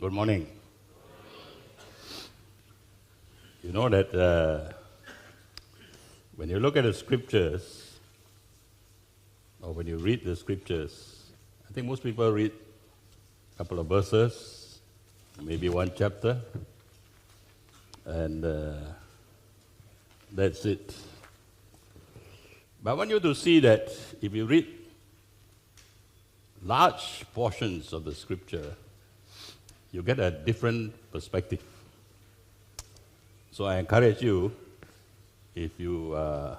Good morning. You know that when you look at the scriptures, or when you read the scriptures, I think most people read a couple of verses, maybe one chapter, and that's it. But I want you to see that if you read large portions of the scripture, you get a different perspective. So I encourage you, if you are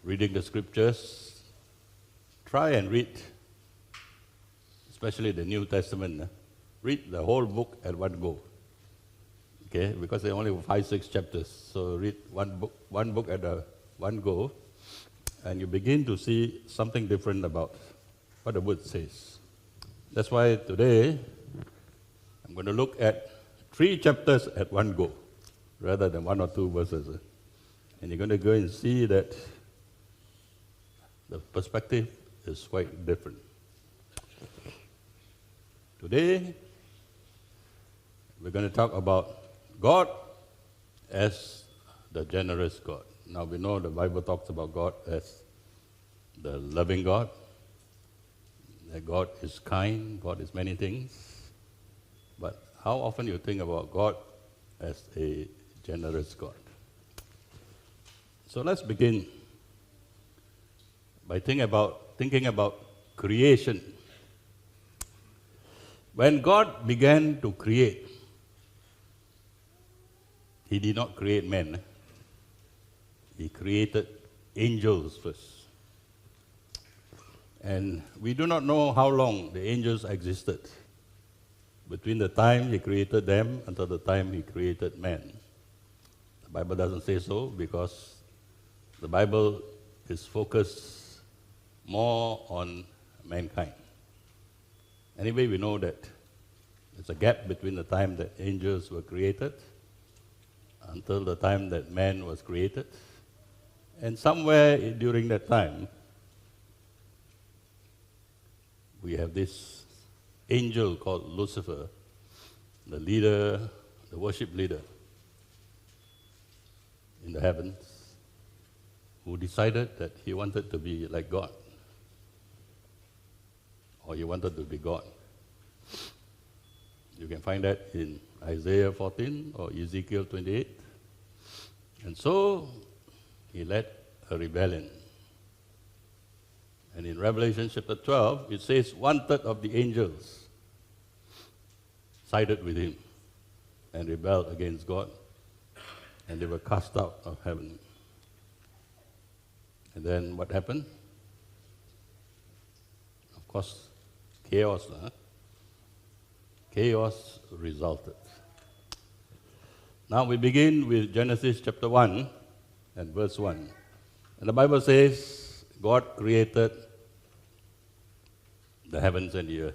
reading the scriptures, try and read, especially the New Testament, read the whole book at one go. Okay, because there are only 5-6 chapters, so read one book at one go, and you begin to see something different about what the word says. That's why today I'm going to look at 3 chapters at one go, rather than 1 or 2 verses. And you're going to go and see that the perspective is quite different. Today, we're going to talk about God as the generous God. Now we know the Bible talks about God as the loving God, that God is kind, God is many things. But how often you think about God as a generous God? So let's begin by thinking about creation. When God began to create, He did not create men. He created angels first. And we do not know how long the angels existed between the time He created them until the time He created man. The Bible doesn't say so because the Bible is focused more on mankind. Anyway, we know that there's a gap between the time that angels were created until the time that man was created. And somewhere during that time, we have this angel called Lucifer, the leader, the worship leader in the heavens, who decided that he wanted to be like God, or he wanted to be God. You can find that in Isaiah 14 or Ezekiel 28. And so he led a rebellion. And in Revelation chapter 12, it says 1/3 of the angels sided with him and rebelled against God, and they were cast out of heaven. And then what happened? Of course, chaos. Chaos resulted. Now we begin with Genesis chapter 1 and verse 1. And the Bible says, God created the heavens and the earth.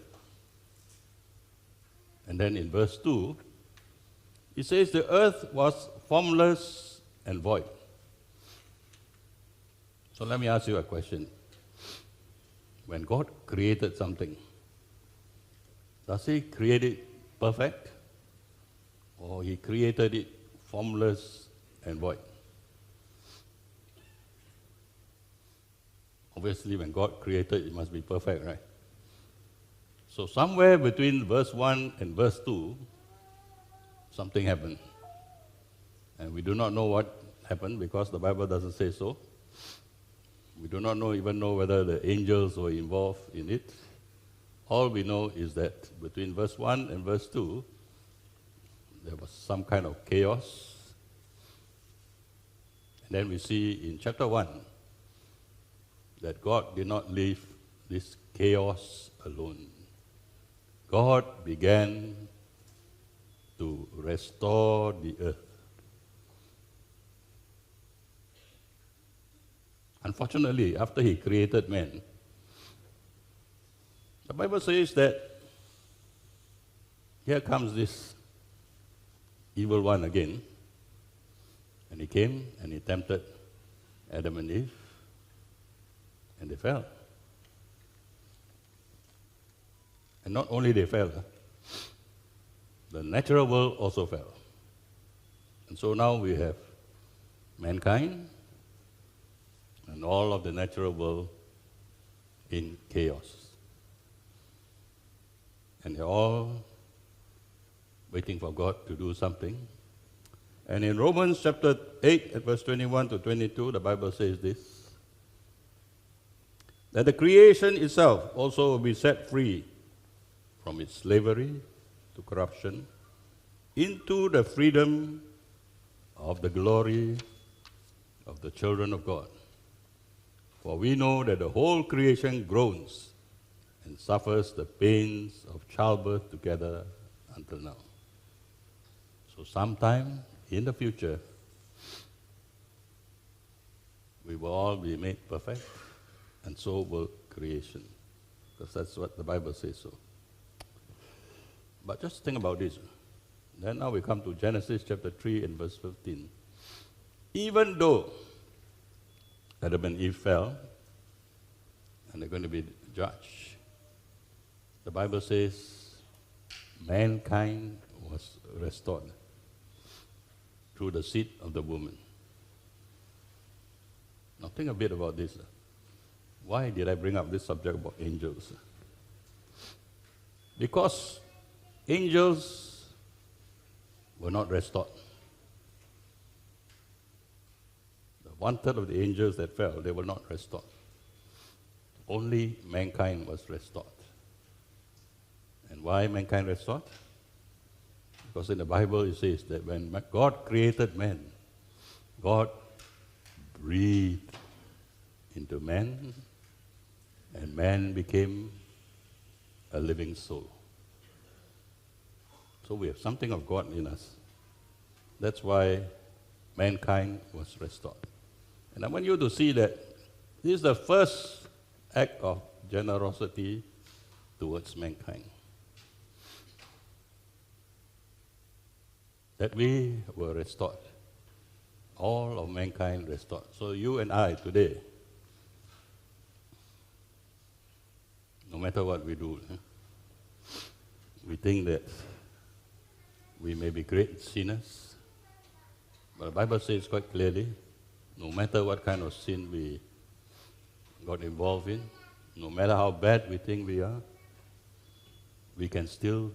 And then in verse 2, it says the earth was formless and void. So let me ask you a question. When God created something, does He create it perfect? Or He created it formless and void? Obviously, when God created, it must be perfect, right? So somewhere between verse 1 and verse 2, something happened. And we do not know what happened because the Bible doesn't say so. We do not even know whether the angels were involved in it. All we know is that between verse 1 and verse 2, there was some kind of chaos. And then we see in chapter 1 that God did not leave this chaos alone. God began to restore the earth. Unfortunately, after He created man, the Bible says that here comes this evil one again, and he came and he tempted Adam and Eve, and they fell. And not only they fell, the natural world also fell. And so now we have mankind and all of the natural world in chaos. And they're all waiting for God to do something. And in Romans chapter 8, at verse 21 to 22, the Bible says this, that the creation itself also will be set free from its slavery to corruption into the freedom of the glory of the children of God. For we know that the whole creation groans and suffers the pains of childbirth together until now. So sometime in the future, we will all be made perfect, and so will creation. Because that's what the Bible says so. But just think about this. Then now we come to Genesis chapter 3 and verse 15. Even though Adam and Eve fell, and they're going to be judged, the Bible says mankind was restored through the seed of the woman. Now think a bit about this. Why did I bring up this subject about angels? Because angels were not restored. The 1/3 of the angels that fell, they were not restored. Only mankind was restored. And why mankind restored? Because in the Bible it says that when God created man, God breathed into man, and man became a living soul. So we have something of God in us. That's why mankind was restored. And I want you to see that this is the first act of generosity towards mankind. That we were restored. All of mankind restored. So you and I today, no matter what we do, we think that we may be great sinners, but the Bible says quite clearly, no matter what kind of sin we got involved in, no matter how bad we think we are, we can still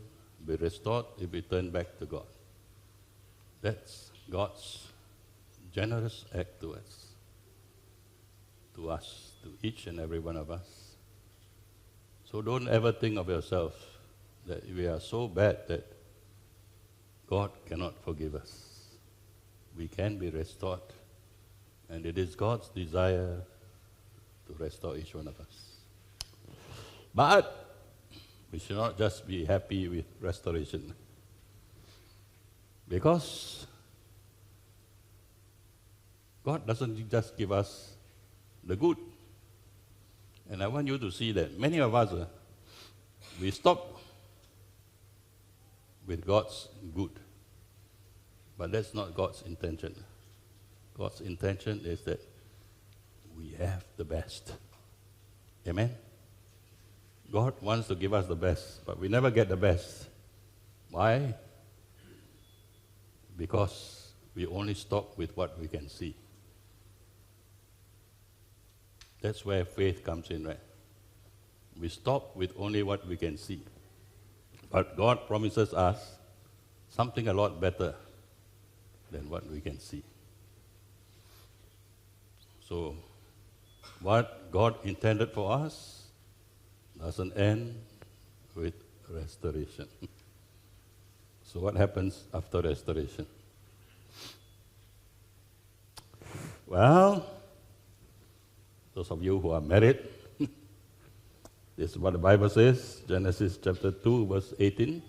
be restored if we turn back to God. That's God's generous act to us, to each and every one of us. So don't ever think of yourself that we are so bad that God cannot forgive us. We can be restored, and it is God's desire to restore each one of us. But we should not just be happy with restoration, because God doesn't just give us the good. And I want you to see that many of us, we stop with God's good. But that's not God's intention. God's intention is that we have the best. Amen? God wants to give us the best, but we never get the best. Why? Because we only stop with what we can see. That's where faith comes in, right? We stop with only what we can see. But God promises us something a lot better than what we can see. So, what God intended for us doesn't end with restoration. So what happens after restoration? Well, those of you who are married, this is what the Bible says, Genesis chapter 2, verse 18.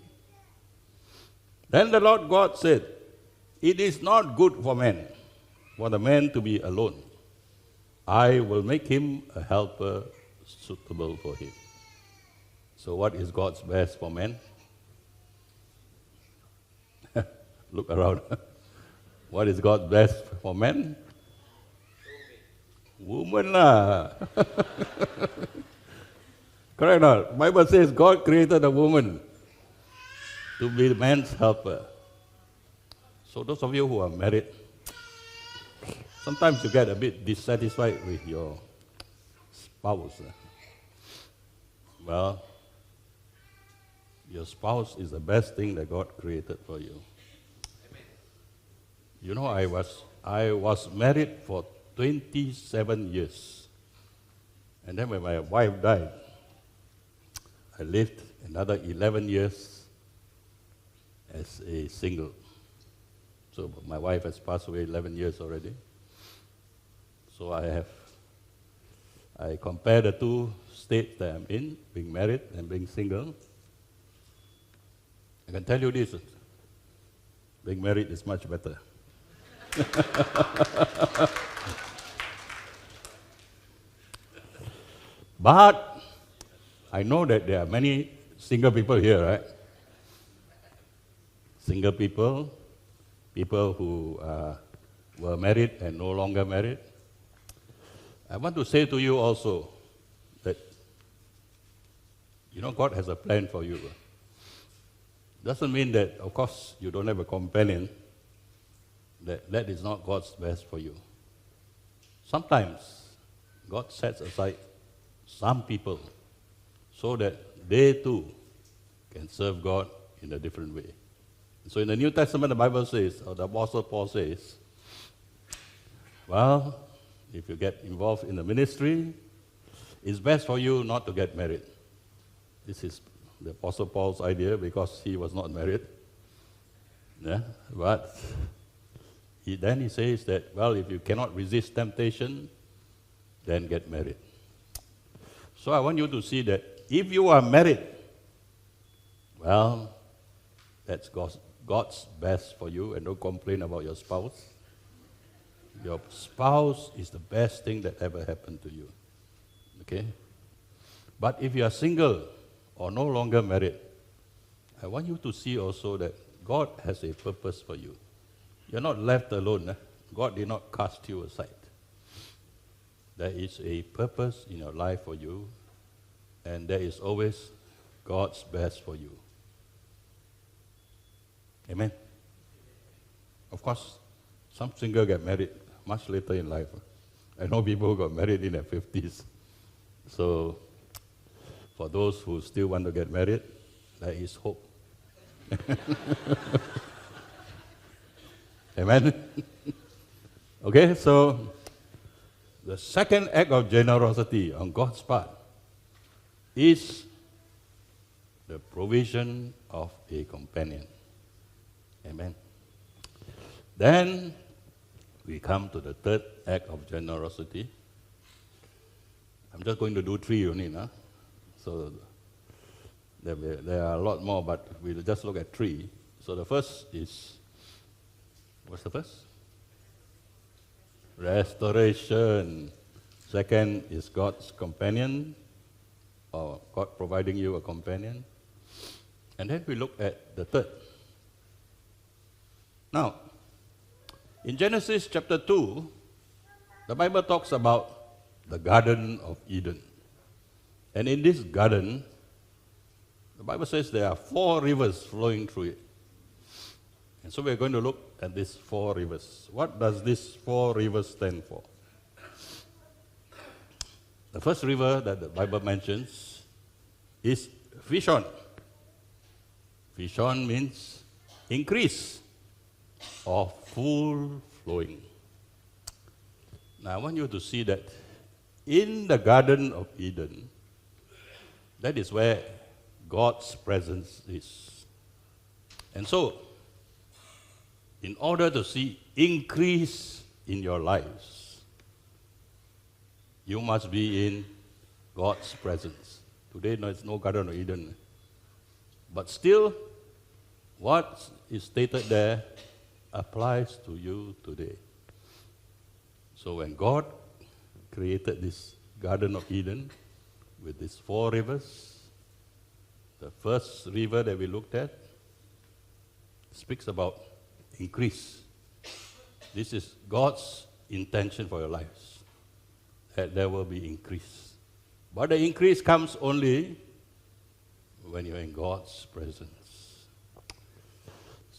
Then the Lord God said, "It is not good for the man to be alone. I will make him a helper suitable for him." So what is God's best for man? Look around. What is God's best for man? Woman lah. Correct or not? Bible says God created a woman to be the man's helper. So those of you who are married, sometimes you get a bit dissatisfied with your spouse. Well, your spouse is the best thing that God created for you. Amen. You know, I was married for 27 years. And then when my wife died, I lived another 11 years as a single. So my wife has passed away 11 years already. So I compare the two states that I'm in, being married and being single. I can tell you this, being married is much better. But I know that there are many single people here, right? Single people who were married and no longer married. I want to say to you also that, you know, God has a plan for you. Doesn't mean that, of course, you don't have a companion, that is not God's best for you. Sometimes God sets aside some people so that they too can serve God in a different way. So in the New Testament, the Bible says, or the Apostle Paul says, well, if you get involved in the ministry, it's best for you not to get married. This is the Apostle Paul's idea because he was not married. Yeah? But then he says that, well, if you cannot resist temptation, then get married. So I want you to see that if you are married, well, that's God's best for you, and don't complain about your spouse. Your spouse is the best thing that ever happened to you. Okay? But if you are single or no longer married, I want you to see also that God has a purpose for you. You're not left alone. God did not cast you aside. There is a purpose in your life for you, and there is always God's best for you. Amen? Of course, some single get married much later in life. I know people who got married in their 50s. So, for those who still want to get married, there is hope. Amen? Okay, so the second act of generosity on God's part is the provision of a companion. Amen. Then we come to the third act of generosity. I'm just going to do 3 only, no? So there are a lot more, but we'll just look at 3. So the first is, what's the first? Restoration. Second is God's companion, or God providing you a companion. And then we look at the third. Now, in Genesis chapter 2, the Bible talks about the Garden of Eden. And in this garden, the Bible says there are 4 rivers flowing through it. And so we're going to look at these 4 rivers. What does these 4 rivers stand for? The first river that the Bible mentions is Fishon. Fishon means increase or full flowing. Now I want you to see that in the Garden of Eden, that is where God's presence is. And so, in order to see increase in your lives, you must be in God's presence. Today, there's no Garden of Eden. But still, what is stated there applies to you today. So when God created this Garden of Eden with these 4 rivers, the first river that we looked at speaks about increase. This is God's intention for your lives, that there will be increase. But the increase comes only when you're in God's presence.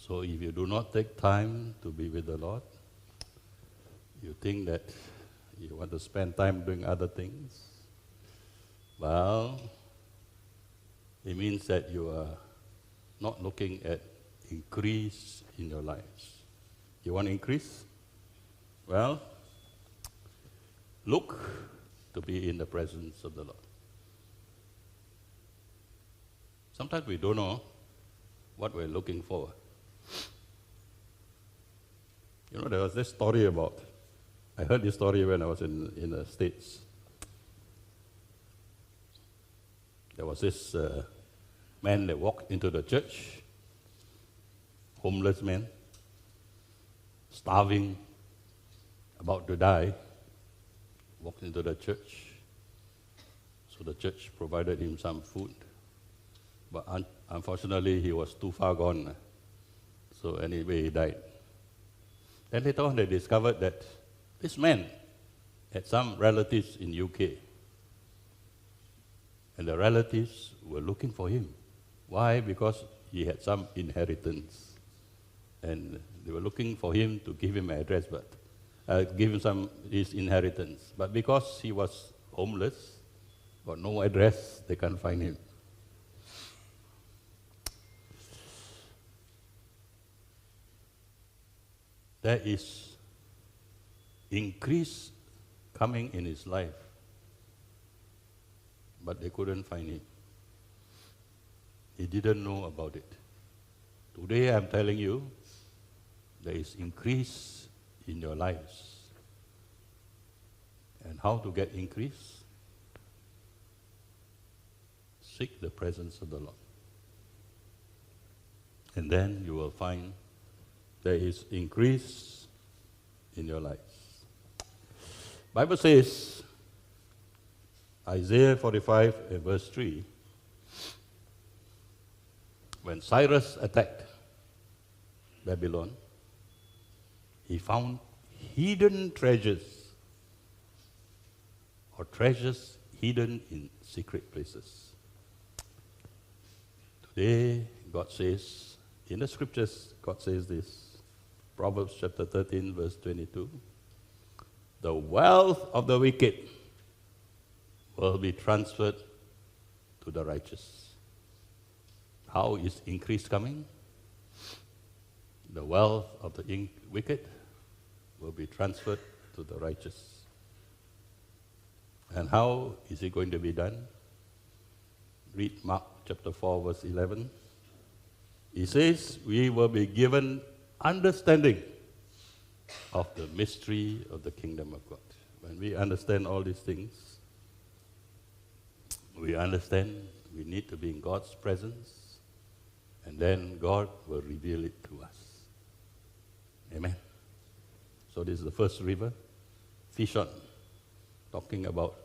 So if you do not take time to be with the Lord, you think that you want to spend time doing other things, well, it means that you are not looking at increase in your lives. You want increase? Well, look to be in the presence of the Lord. Sometimes we don't know what we're looking for. You know, there was this story about, I heard this story when I was in the States. There was this man that walked into the church, homeless man, starving, about to die, walked into the church. So the church provided him some food. But unfortunately, he was too far gone. So anyway, he died. Then later on, they discovered that this man had some relatives in UK. And the relatives were looking for him. Why? Because he had some inheritance. And they were looking for him to give him an address, but give him his inheritance. But because he was homeless, got no address, they can't find him. There is increase coming in his life, but they couldn't find him. He didn't know about it. Today I'm telling you, there is increase in your lives. And how to get increase? Seek the presence of the Lord. And then you will find there is increase in your lives. Bible says, Isaiah 45 and verse 3, when Cyrus attacked Babylon, he found hidden treasures, or treasures hidden in secret places. Today, God says, in the scriptures, God says this, Proverbs chapter 13, verse 22, the wealth of the wicked will be transferred to the righteous. How is increase coming? The wealth of the wicked will be transferred to the righteous. And how is it going to be done? Read Mark chapter 4, verse 11. He says, we will be given understanding of the mystery of the kingdom of God. When we understand all these things, we understand we need to be in God's presence, and then God will reveal it to us. Amen. So this is the first river, Fishon, talking about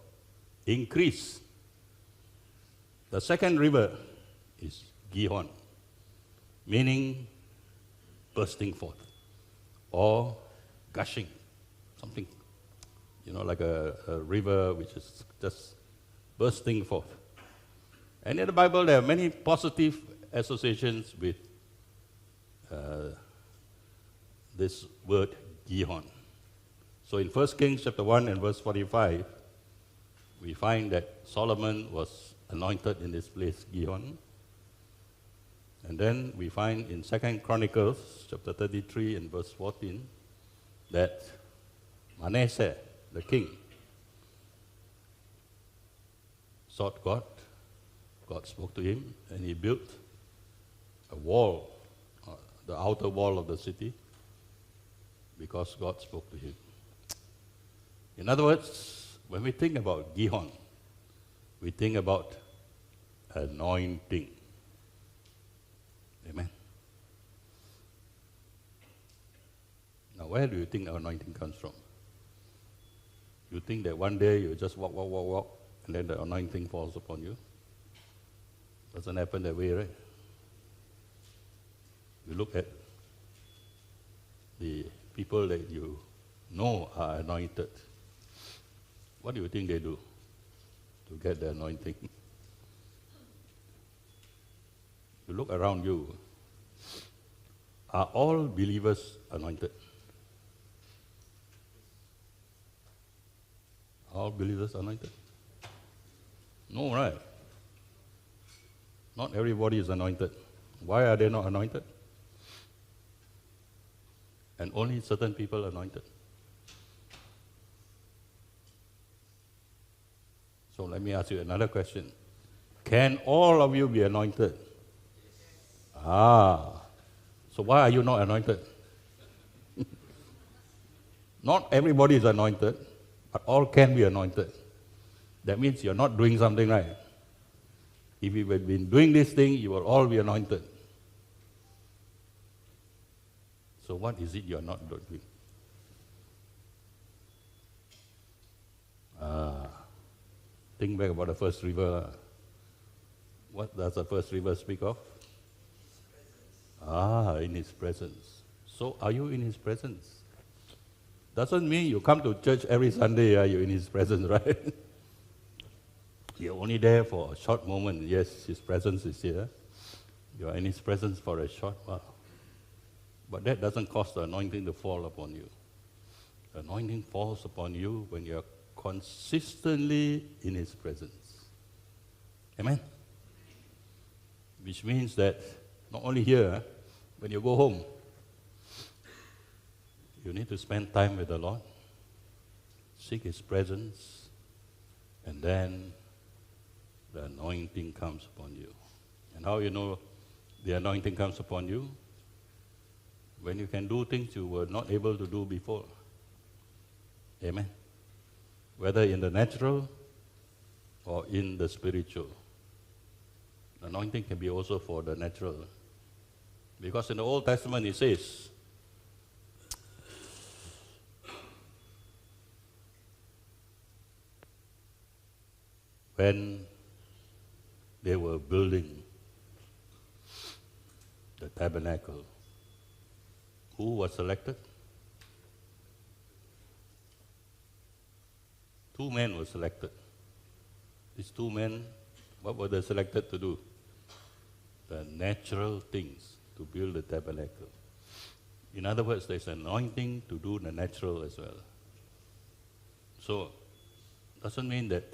increase. The second river is Gihon, meaning bursting forth or gushing, something, like a river which is just bursting forth. And in the Bible, there are many positive associations with this word Gihon. So in 1 Kings chapter 1 and verse 45, we find that Solomon was anointed in this place, Gihon. And then we find in 2 Chronicles chapter 33 and verse 14 that Manasseh, the king, sought God. God spoke to him, and he built a wall, the outer wall of the city, because God spoke to him. In other words, when we think about Gihon, we think about anointing. Amen. Now, where do you think anointing comes from? You think that one day you just walk, and then the anointing falls upon you? Doesn't happen that way, right? You look at the people that you know are anointed. What do you think they do to get the anointing? You look around you. Are all believers anointed? All believers anointed? No, right? Not everybody is anointed. Why are they not anointed? And only certain people are anointed. So let me ask you another question. Can all of you be anointed? So why are you not anointed? Not everybody is anointed, but all can be anointed. That means you're not doing something right. If you had been doing this thing, you will all be anointed. So what is it you're not doing? Think back about the first river. What does the first river speak of? In His presence. So are you in His presence? Doesn't mean you come to church every Sunday, you're in His presence, right? You're only there for a short moment. Yes, His presence is here. You are in His presence for a short while. But that doesn't cause the anointing to fall upon you. The anointing falls upon you when you're consistently in His presence. Amen? Which means that not only here, when you go home, you need to spend time with the Lord, seek His presence, and then the anointing comes upon you. And how you know the anointing comes upon you? When you can do things you were not able to do before. Amen? Whether in the natural or in the spiritual. Anointing can be also for the natural. Because in the Old Testament it says, when they were building the tabernacle, who was selected? 2 men were selected. These 2 men, what were they selected to do? The natural things to build the tabernacle. In other words, there's anointing to do the natural as well. So, doesn't mean that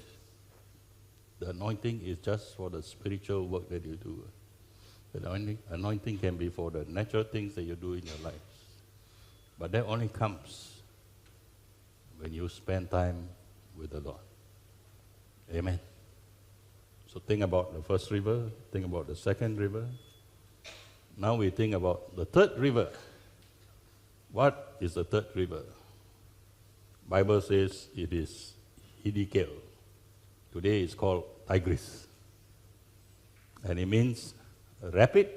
the anointing is just for the spiritual work that you do. The anointing can be for the natural things that you do in your lives. But that only comes when you spend time with the Lord. Amen. So think about the first river, think about the second river. Now we think about the third river. What is the third river? Bible says it is Hiddekel. Today it's called Tigris. And it means rapid,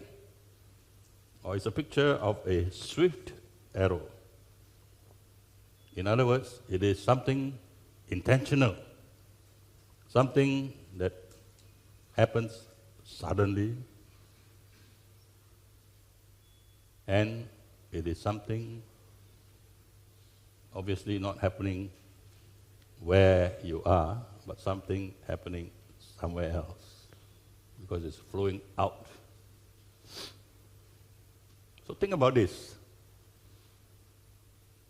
or it's a picture of a swift arrow. In other words, it is something intentional, something that happens suddenly, and it is something obviously not happening where you are, but something happening somewhere else, because it's flowing out. So think about this.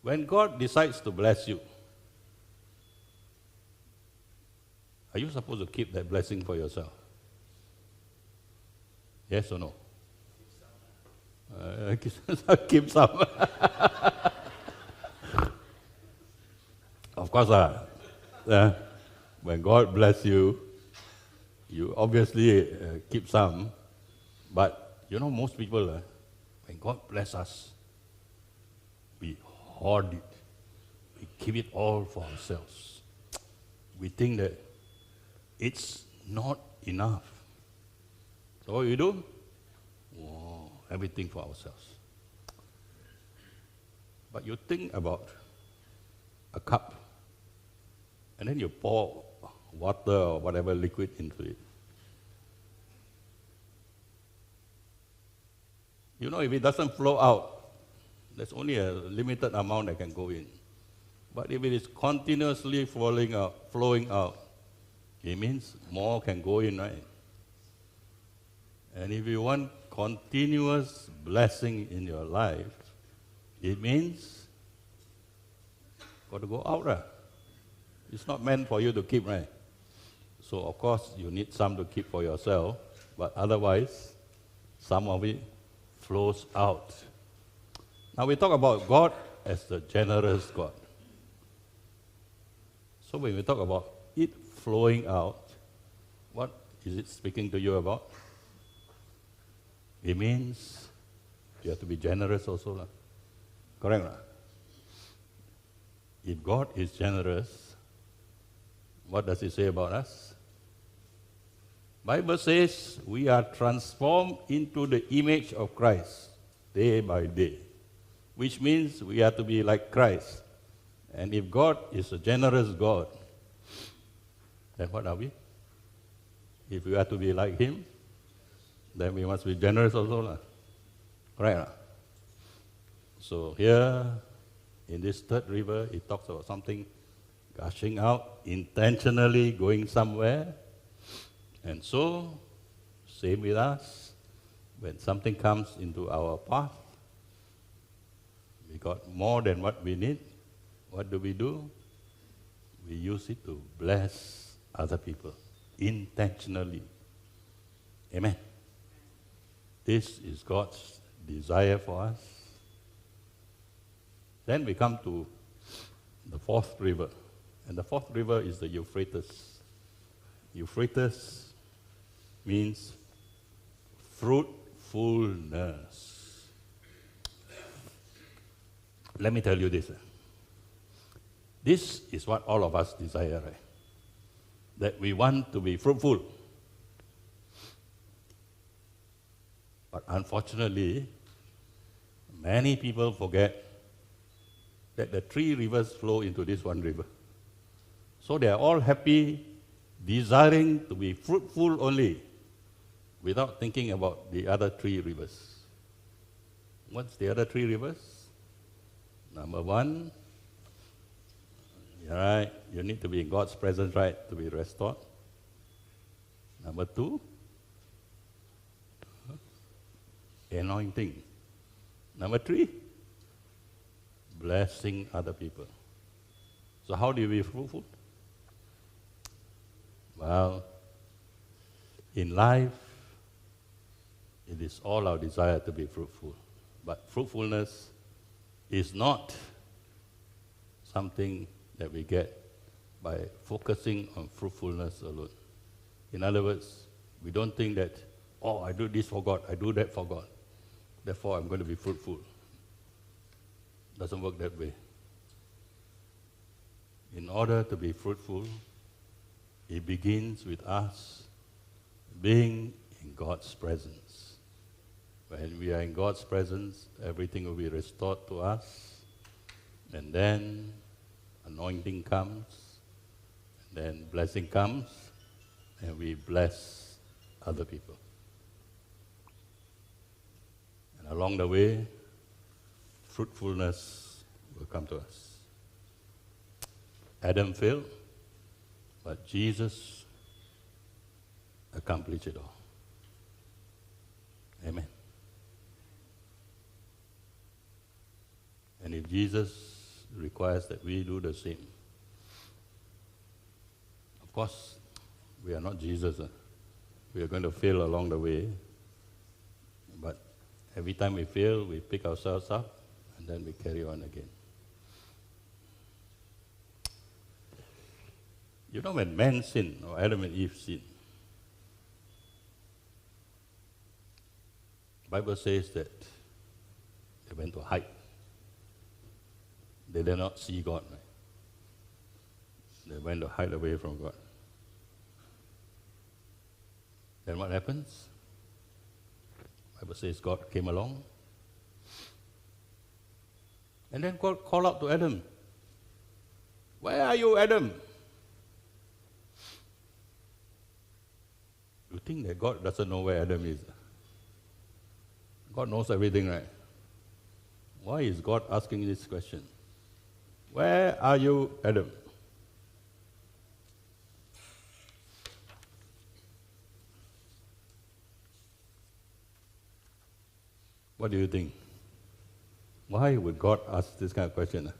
When God decides to bless you, are you supposed to keep that blessing for yourself? Yes or no? Keep some. Of course, when God bless you, you obviously keep some. But you know, most people, when God bless us, we hoard it. We keep it all for ourselves. We think that it's not enough. So what we do? Everything for ourselves. But you think about a cup, and then you pour water or whatever liquid into it. You know, if it doesn't flow out, there's only a limited amount that can go in. But if it is continuously flowing out, it means more can go in, right? And if you want continuous blessing in your life, it means got to go out, right? It's not meant for you to keep, right? So, of course, you need some to keep for yourself, but otherwise, some of it flows out. Now, we talk about God as the generous God. So, when we talk about it flowing out, what is it speaking to you about? It means you have to be generous also, lah. Correct, lah? If God is generous, what does it say about us? Bible says we are transformed into the image of Christ day by day, which means we are to be like Christ. And if God is a generous God, then what are we? If we are to be like Him, then we must be generous also, lah. Right, lah? So here, in this third river, it talks about something gushing out, intentionally going somewhere. And so, same with us, when something comes into our path, we got more than what we need. What do? We use it to bless other people intentionally. Amen. This is God's desire for us. Then we come to the fourth river. And the fourth river is the Euphrates. Euphrates means fruitfulness. Let me tell you this. This is what all of us desire, right? That we want to be fruitful. But unfortunately, many people forget that the three rivers flow into this one river. So they are all happy, desiring to be fruitful only, without thinking about the other three rivers. What's the other three rivers? Number one, right, you need to be in God's presence, right, to be restored. Number two, anointing. Number three, blessing other people. So how do you be fruitful? Well, in life, it is all our desire to be fruitful. But fruitfulness is not something that we get by focusing on fruitfulness alone. In other words, we don't think that, oh, I do this for God, I do that for God, therefore I'm going to be fruitful. Doesn't work that way. In order to be fruitful, it begins with us being in God's presence. When we are in God's presence, everything will be restored to us, and then anointing comes, and then blessing comes, and we bless other people. And along the way, fruitfulness will come to us. Adam failed, but Jesus accomplished it all. Amen. And if Jesus requires that we do the same, of course, we are not Jesus. We are going to fail along the way. But every time we fail, we pick ourselves up, and then we carry on again. You know, when man sinned, or Adam and Eve sinned, the Bible says that they went to hide. They did not see God. Right? They went to hide away from God. Then what happens? The Bible says God came along. And then God called out to Adam. Where are you, Adam? You think that God doesn't know where Adam is? God knows everything, right? Why is God asking this question? Where are you, Adam? What do you think? Why would God ask this kind of question?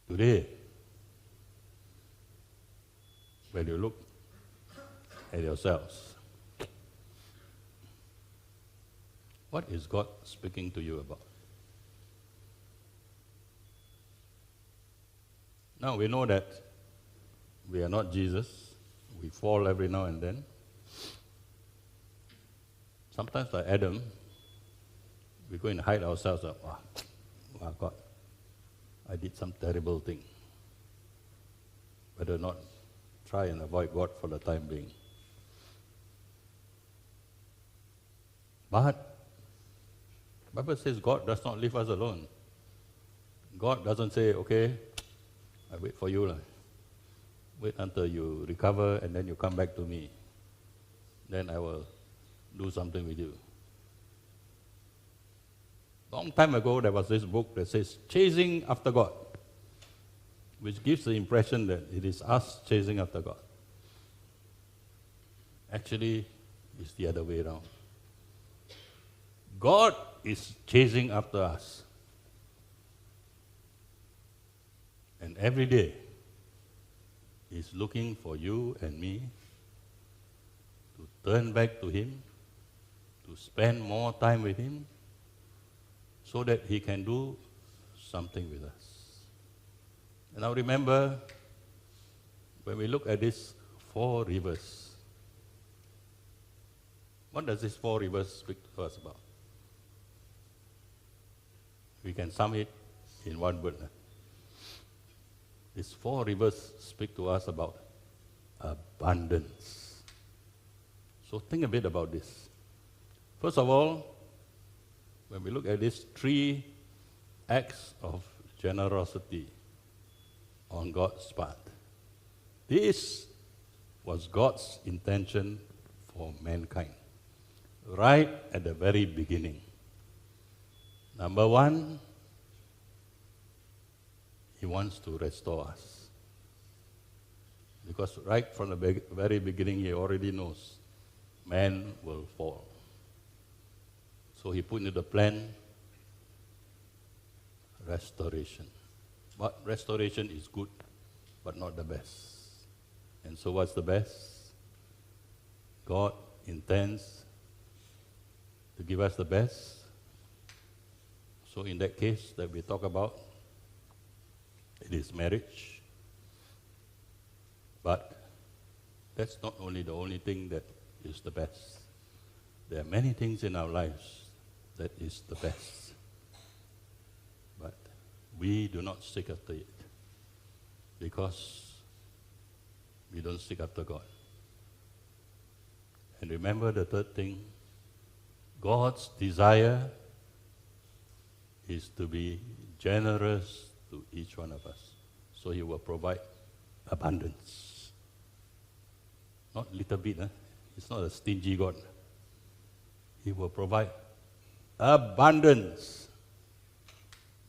Today, when you look at yourselves, what is God speaking to you about? Now we know that we are not Jesus. We fall every now and then. Sometimes like Adam, we go and hide ourselves up. Wow, God, I did some terrible thing. Better not try and avoid God for the time being. But the Bible says God does not leave us alone. God doesn't say, okay, I wait for you. Wait until you recover and then you come back to me. Then I will do something with you. Long time ago, there was this book that says, Chasing After God, which gives the impression that it is us chasing after God. Actually, it's the other way around. God is chasing after us. And every day, He's looking for you and me to turn back to Him, to spend more time with Him, so that He can do something with us. And now remember, when we look at these 4 rivers, what does these 4 rivers speak to us about? We can sum it in one word. These 4 rivers speak to us about abundance. So think a bit about this. First of all, when we look at these 3 acts of generosity on God's part, this was God's intention for mankind, right at the very beginning. Number 1, He wants to restore us. Because right from the very beginning, He already knows man will fall. So He put into the plan restoration. But restoration is good, but not the best. And so what's the best? God intends to give us the best. So in that case that we talk about, it is marriage. But that's not only the only thing that is the best. There are many things in our lives that is the best. But we do not seek after it because we don't seek after God. And remember the third thing, God's desire is to be generous to each one of us. So He will provide abundance. Not little bit. It's not a stingy God. He will provide abundance,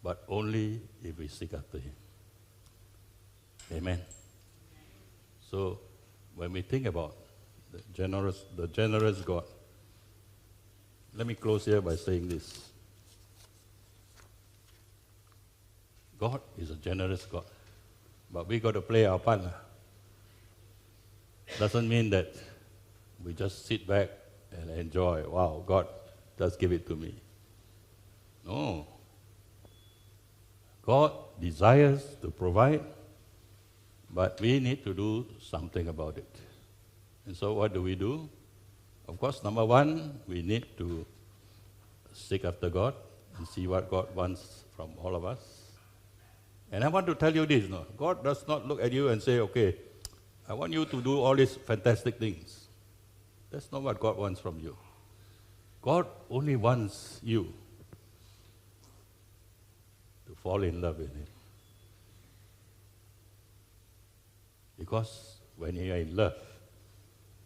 but only if we seek after Him. Amen. So when we think about the generous God, let me close here by saying this. God is a generous God, but we got to play our part. Doesn't mean that we just sit back and enjoy. Wow, God just give it to me. No. God desires to provide, but we need to do something about it. And so what do? Of course, number 1, we need to seek after God and see what God wants from all of us. And I want to tell you this, no, God does not look at you and say, okay, I want you to do all these fantastic things. That's not what God wants from you. God only wants you to fall in love with Him. Because when you are in love,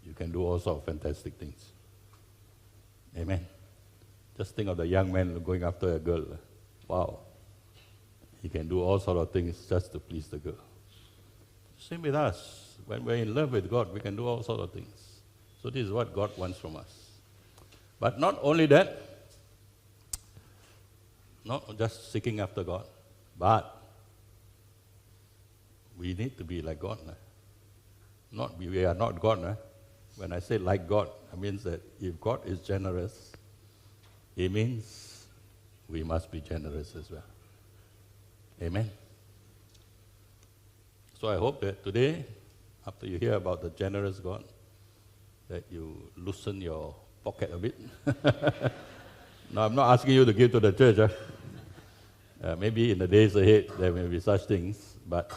you can do all sorts of fantastic things. Amen. Just think of the young man going after a girl. Wow. He can do all sorts of things just to please the girl. Same with us. When we're in love with God, we can do all sorts of things. So this is what God wants from us. But not only that, not just seeking after God, but we need to be like God. We are not God. When I say like God, it means that if God is generous, it means we must be generous as well. Amen. So I hope that today, after you hear about the generous God, that you loosen your pocket a bit. Now, I'm not asking you to give to the church. Maybe in the days ahead there may be such things, but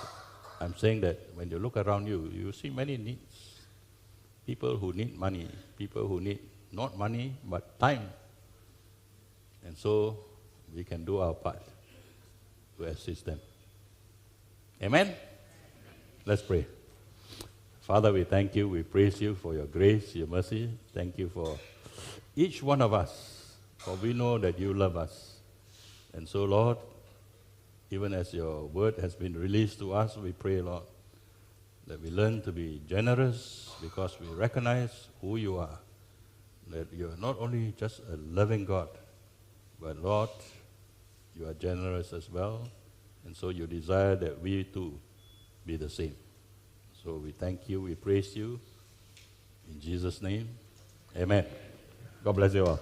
I'm saying that when you look around you, you see many needs. People who need money, people who need not money, but time. And so we can do our part to assist them. Amen? Let's pray. Father, we thank you, we praise you for your grace, your mercy. Thank you for each one of us, for we know that you love us. And so, Lord, even as your word has been released to us, we pray, Lord, that we learn to be generous because we recognize who you are. That you are not only just a loving God, but Lord, you are generous as well. And so you desire that we too be the same. So we thank you, we praise you. In Jesus' name, amen. God bless you all.